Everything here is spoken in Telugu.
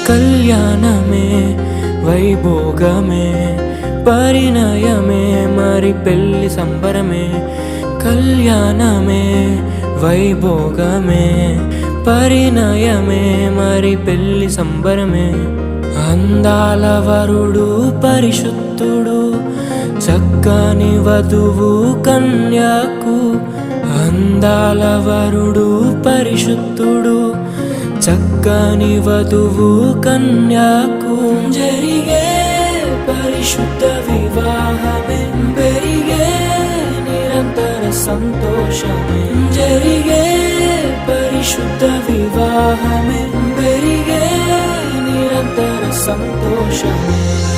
కళ్యాణమే వైభోగమే పరిణయమే మరి పెళ్లి సంబరమే. కళ్యాణమే వైభోగమే పరిణయమే మరి పెళ్లి సంబరమే. అందాల వరుడు పరిశుద్ధుడు చక్కని వధువు కన్యాకు. అందాల వరుడు పరిశుద్ధుడు చక్కని వధువు కన్యాకు. జరిగే పరిశుద్ధ వివాహమే పెరిగే నిరంతర సంతోషమే. జరిగే పరిశుద్ధ వివాహమే పెరిగే నిరంతర సంతోషమే.